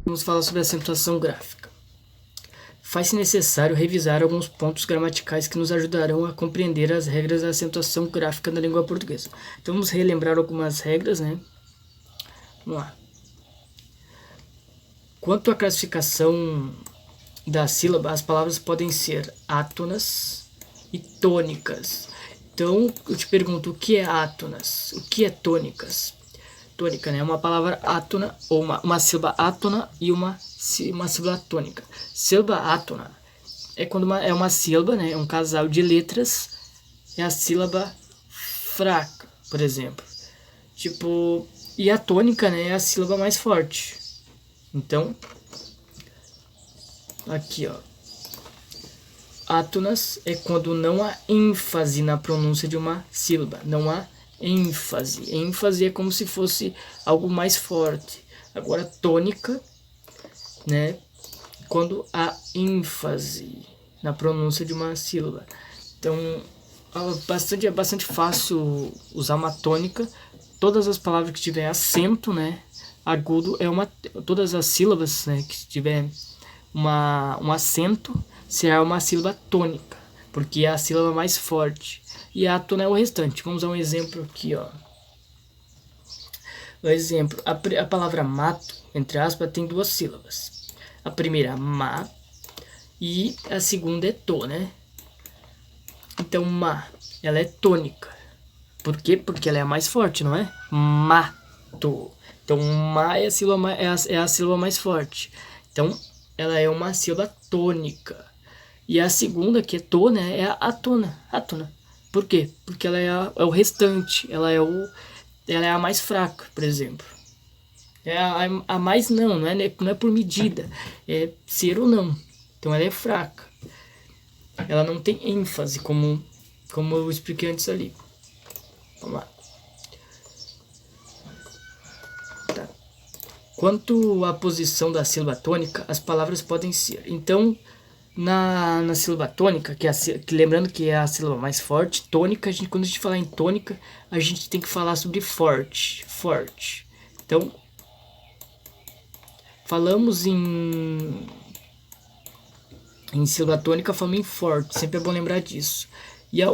Vamos falar sobre acentuação gráfica. Faz-se necessário revisar alguns pontos gramaticais que nos ajudarão a compreender as regras da acentuação gráfica na língua portuguesa. Então vamos relembrar algumas regras, né? Vamos lá. Quanto à classificação da sílaba, as palavras podem ser átonas e tônicas. Então eu te pergunto, o que é átonas? O que é tônicas? Tônica, né? Uma palavra átona, ou uma sílaba átona e uma sílaba tônica. Sílaba átona é quando é uma sílaba, né? É um casal de letras, é a sílaba fraca, por exemplo. Tipo, e a tônica, né? É a sílaba mais forte. Então, aqui, ó. Átonas é quando não há ênfase na pronúncia de uma sílaba. Não há ênfase. ênfase é como se fosse algo mais forte. Agora, tônica, né? Quando há ênfase na pronúncia de uma sílaba. Então, é bastante fácil usar uma tônica. Todas as palavras que tiver acento, né? Agudo é uma. Todas as sílabas, né, que tiver um acento será uma sílaba tônica, porque é a sílaba mais forte. E átona é o restante. Vamos a um exemplo aqui, ó. O exemplo, a palavra mato, entre aspas, tem duas sílabas. A primeira, ma, e a segunda é to, né? Então, ma, ela é tônica. Por quê? Porque ela é a mais forte, não é? Mato. Então, ma é a sílaba mais forte. Então, ela é uma sílaba tônica. E a segunda, que é to, né, é a atona. Atona. Por quê? Porque ela é o restante. Ela é a mais fraca, por exemplo. É a mais não é por medida. É ser ou não. Então ela é fraca. Ela não tem ênfase, como eu expliquei antes ali. Vamos lá. Tá. Quanto à posição da sílaba tônica, as palavras podem ser. Então, na sílaba tônica, que lembrando que é a sílaba mais forte, tônica, quando a gente falar em tônica, a gente tem que falar sobre forte. Então, falamos em sílaba tônica, falamos em forte, sempre é bom lembrar disso. E a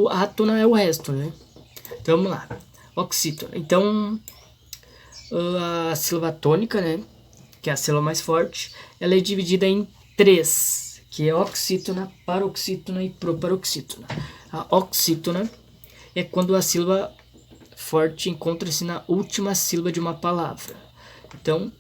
átona é o resto, né? Então vamos lá. Oxítona. Então, a sílaba tônica, né, que é a sílaba mais forte, ela é dividida em três, que é oxítona, paroxítona e proparoxítona. A oxítona é quando a sílaba forte encontra-se na última sílaba de uma palavra. Então,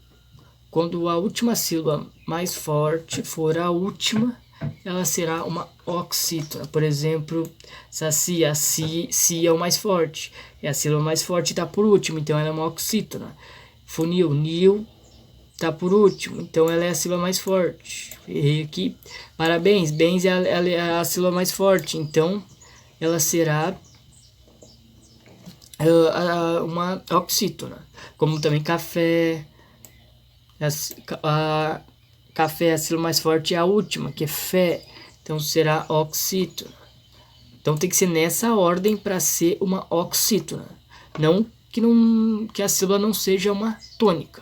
quando a última sílaba mais forte for a última, ela será uma oxítona. Por exemplo, saci é o mais forte. É a sílaba mais forte, está por último, então ela é uma oxítona. Funil, nil, está por último, então ela é a sílaba mais forte. Errei aqui. Parabéns, bens é a sílaba mais forte, então ela será uma oxítona. Como também café. Café é a sílaba mais forte, é a última, que é fé. Então será oxítona. Então tem que ser nessa ordem para ser uma oxítona. Não que a sílaba não seja uma tônica,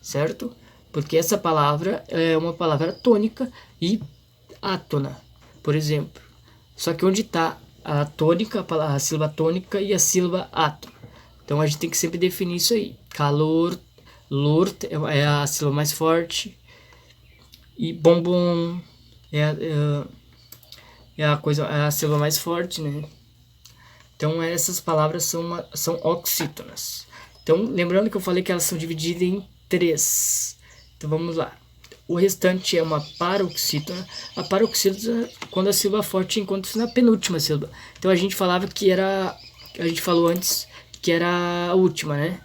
certo? Porque essa palavra é uma palavra tônica e átona, por exemplo. Só que onde está a tônica, a sílaba tônica e a sílaba átona. Então a gente tem que sempre definir isso aí. Calor, lor é a sílaba mais forte. E bombom é a sílaba mais forte, né? Então essas palavras são oxítonas. Então lembrando que eu falei que elas são divididas em três. Então vamos lá. O restante é uma paroxítona. A paroxítona quando a sílaba forte encontra-se na penúltima sílaba. Então a gente falava que era... A gente falou antes que era a última, né?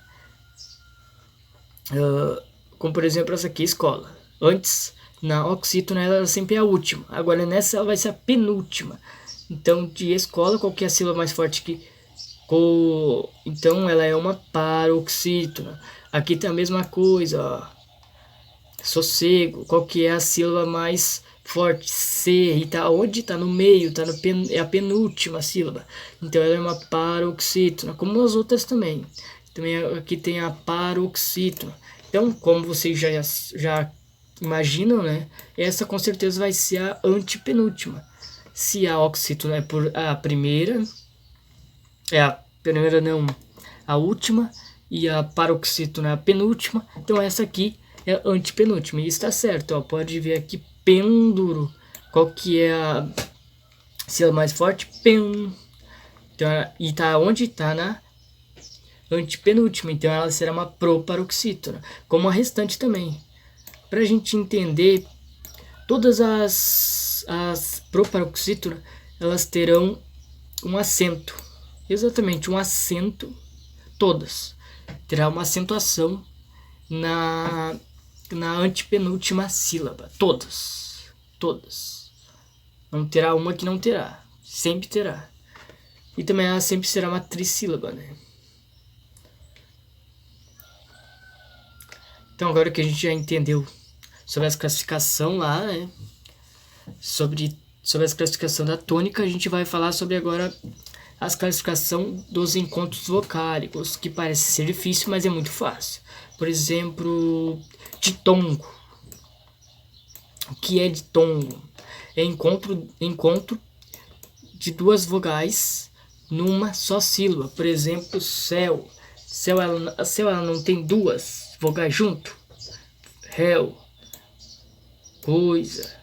Como por exemplo essa aqui, escola. Antes, na oxítona ela sempre é a última. Agora nessa ela vai ser a penúltima. Então de escola, qual que é a sílaba mais forte que... Então ela é uma paroxítona. Aqui tem a mesma coisa, ó. Sossego, qual que é a sílaba mais forte? C, e tá onde? Tá no meio, é a penúltima sílaba. Então ela é uma paroxítona, como as outras também. Também aqui tem a paroxítona. Então, como vocês já imaginam, né? Essa com certeza vai ser a antepenúltima. Se a oxítona é por a primeira, a última, e a paroxítona é a penúltima, então essa aqui é a antepenúltima. E está certo, ó, pode ver aqui pêndulo. Qual que é a sílaba mais forte? Pen. Então, e tá onde? Tá na antepenúltima, então ela será uma proparoxítona, como a restante também. Para a gente entender, todas as proparoxítonas, elas terão um acento, exatamente um acento, todas. Terá uma acentuação na antepenúltima sílaba, todas. Não terá uma que não terá, sempre terá. E também ela sempre será uma trissílaba, né? Então agora que a gente já entendeu sobre as classificação lá, né? Sobre a classificação da tônica, a gente vai falar sobre agora as classificação dos encontros vocálicos, que parece ser difícil, mas é muito fácil. Por exemplo, ditongo. O que é ditongo? É encontro de duas vogais numa só sílaba. Por exemplo, céu. Céu ela não tem duas vogais junto. Réu, coisa,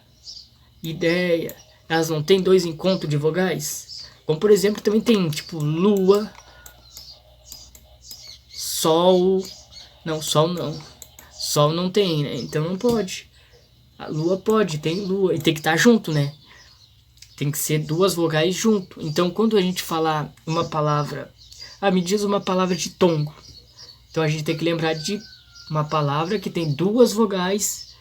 ideia. Elas não têm dois encontros de vogais? Como por exemplo, também tem tipo lua, sol. Não, sol não. Sol não tem, né? Então não pode. A lua pode, tem lua. E tem que estar junto, né? Tem que ser duas vogais junto. Então quando a gente falar uma palavra... me diz uma palavra de tongo. Então a gente tem que lembrar de uma palavra que tem duas vogais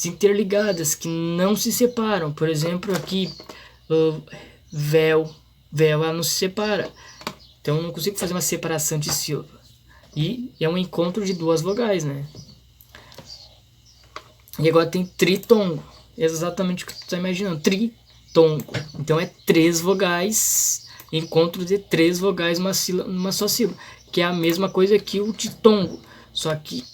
interligadas, que não se separam. Por exemplo, aqui, véu. Véu, ela não se separa. Então eu não consigo fazer uma separação de sílaba. E é um encontro de duas vogais, né? E agora tem tritongo. Exatamente o que tu está imaginando. Tritongo. Então é três vogais, encontro de três vogais numa só sílaba. Que é a mesma coisa que o ditongo. Só que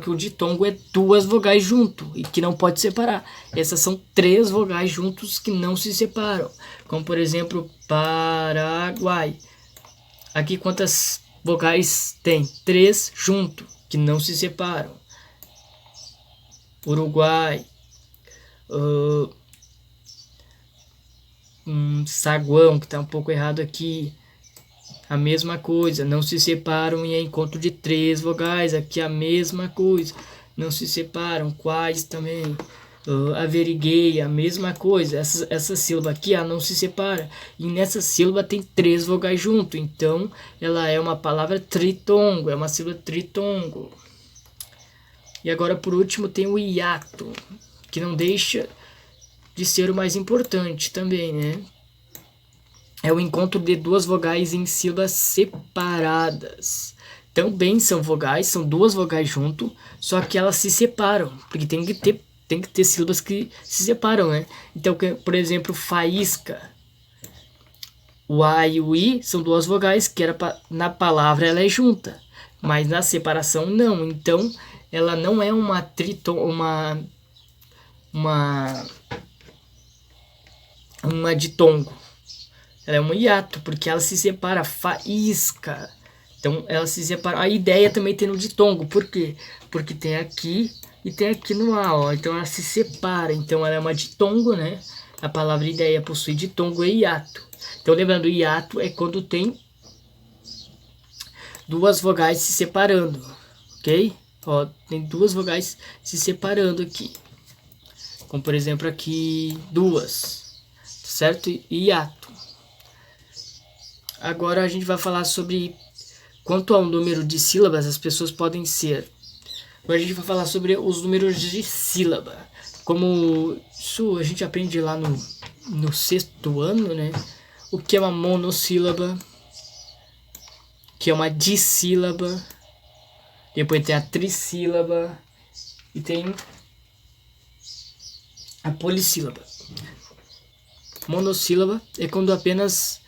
o ditongo é duas vogais junto e que não pode separar. Essas são três vogais juntos que não se separam. Como por exemplo, Paraguai. Aqui quantas vogais tem? Três junto, que não se separam. Uruguai. Saguão, que está um pouco errado aqui. A mesma coisa, não se separam e é encontro de três vogais. Aqui a mesma coisa, não se separam. Quais também. Averiguei, a mesma coisa. Essa sílaba aqui não se separa. E nessa sílaba tem três vogais junto. Então ela é uma palavra tritongo, é uma sílaba tritongo. E agora por último tem o hiato, que não deixa de ser o mais importante também, né? É o encontro de duas vogais em sílabas separadas. Também são vogais, são duas vogais junto, só que elas se separam, porque tem que ter sílabas que se separam, né? Então, por exemplo, faísca. O A e o I são duas vogais que na palavra ela é junta, mas na separação não. Então, ela não é uma ditongo. Ela é um hiato, porque ela se separa, faísca. Então ela se separa. A ideia também tem no ditongo. Por quê? Porque tem aqui e tem aqui no A, ó. Então ela se separa. Então ela é uma ditongo, né? A palavra ideia possui ditongo e hiato. Então lembrando, hiato é quando tem duas vogais se separando. Ok? Ó, tem duas vogais se separando aqui. Como por exemplo aqui, duas. Certo? E hiato. Agora a gente vai falar sobre quanto ao número de sílabas as pessoas podem ser. Agora a gente vai falar sobre os números de sílaba. Como isso a gente aprende lá no sexto ano, né? O que é uma monossílaba, o que é uma dissílaba, depois tem a trissílaba e tem a polissílaba. Monossílaba é quando apenas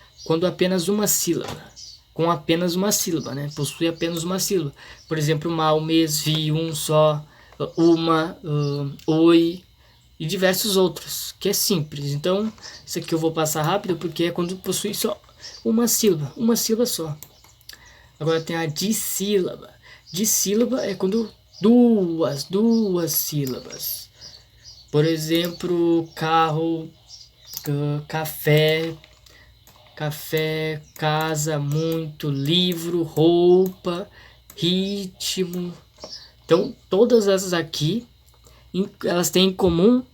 uma sílaba. com apenas uma sílaba, né? Possui apenas uma sílaba. Por exemplo, mal, mês, vi, um só, uma, oi e diversos outros, que é simples. Então, isso aqui eu vou passar rápido porque é quando possui só uma sílaba só. Agora tem a dissílaba. Dissílaba é quando duas sílabas. Por exemplo, carro, café, casa, muito, livro, roupa, ritmo. Então, todas essas aqui, elas têm em comum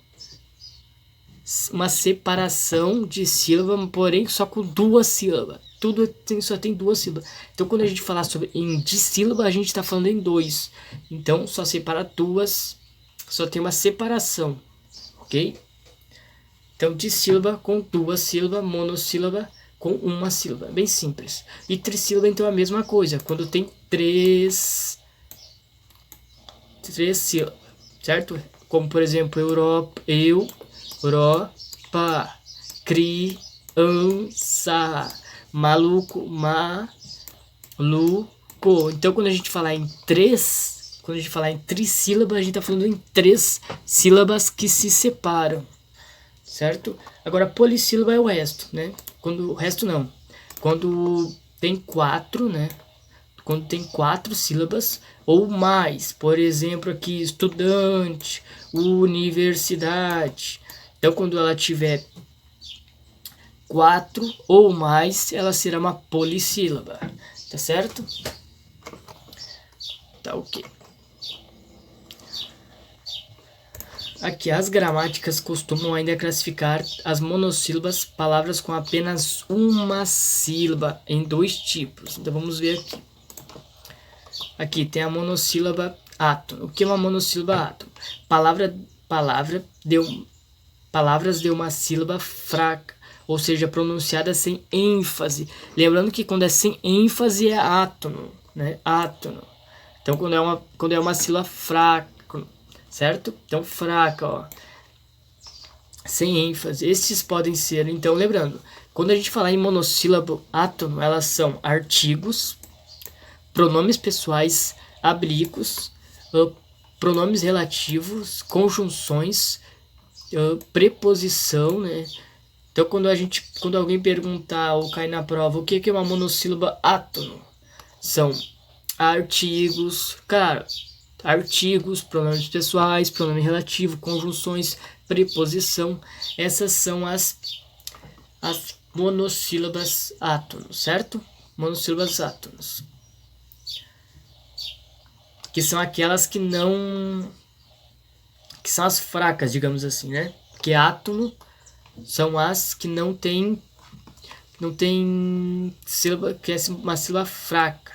uma separação de sílaba, porém só com duas sílabas. Tudo só tem duas sílabas. Então, quando a gente falar sobre em dissílaba, a gente está falando em dois. Então, só separa duas, só tem uma separação, ok? Então, dissílaba com duas sílabas, monossílaba com uma sílaba, bem simples. E trissílaba, então, é a mesma coisa, quando tem três sílabas, certo? Como, por exemplo, Europa, criança, maluco, maluco. Então, quando a gente falar em trissílaba, a gente tá falando em três sílabas que se separam, certo? Agora, polissílaba é o resto, né? Quando o resto não. Quando tem quatro, né? Quando tem quatro sílabas ou mais, por exemplo, aqui estudante, universidade. Então, quando ela tiver quatro ou mais, ela será uma polissílaba, tá certo? Tá ok. Aqui, as gramáticas costumam ainda classificar as monossílabas, palavras com apenas uma sílaba, em dois tipos. Então, vamos ver aqui. Aqui tem a monossílaba átono. O que é uma monossílaba átono? Palavras de uma sílaba fraca, ou seja, pronunciada sem ênfase. Lembrando que quando é sem ênfase é átono, né? Átono. Então, quando é uma sílaba fraca, certo? Então, fraca, ó. Sem ênfase. Esses podem ser, então, lembrando, quando a gente falar em monossílabo átono, elas são artigos, pronomes pessoais, abrigos, pronomes relativos, conjunções, preposição, né? Então, quando alguém perguntar ou cair na prova o que é uma monossílaba átono, são artigos, pronomes pessoais, pronome relativo, conjunções, preposição. Essas são as monossílabas átonos, certo? Monossílabas átonos, que são aquelas que são as fracas, digamos assim, né? Que átono são as que não tem sílaba, que é uma sílaba fraca,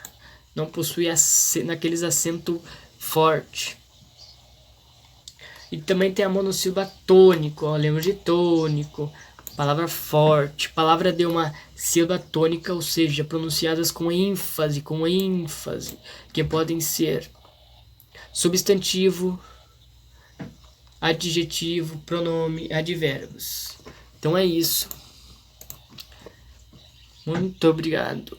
não possui naqueles acento forte. E também tem a monossílaba tônico, ó, lembra de tônico, palavra forte, palavra de uma sílaba tônica, ou seja, pronunciadas com ênfase, que podem ser substantivo, adjetivo, pronome, advérbios. Então é isso. Muito obrigado.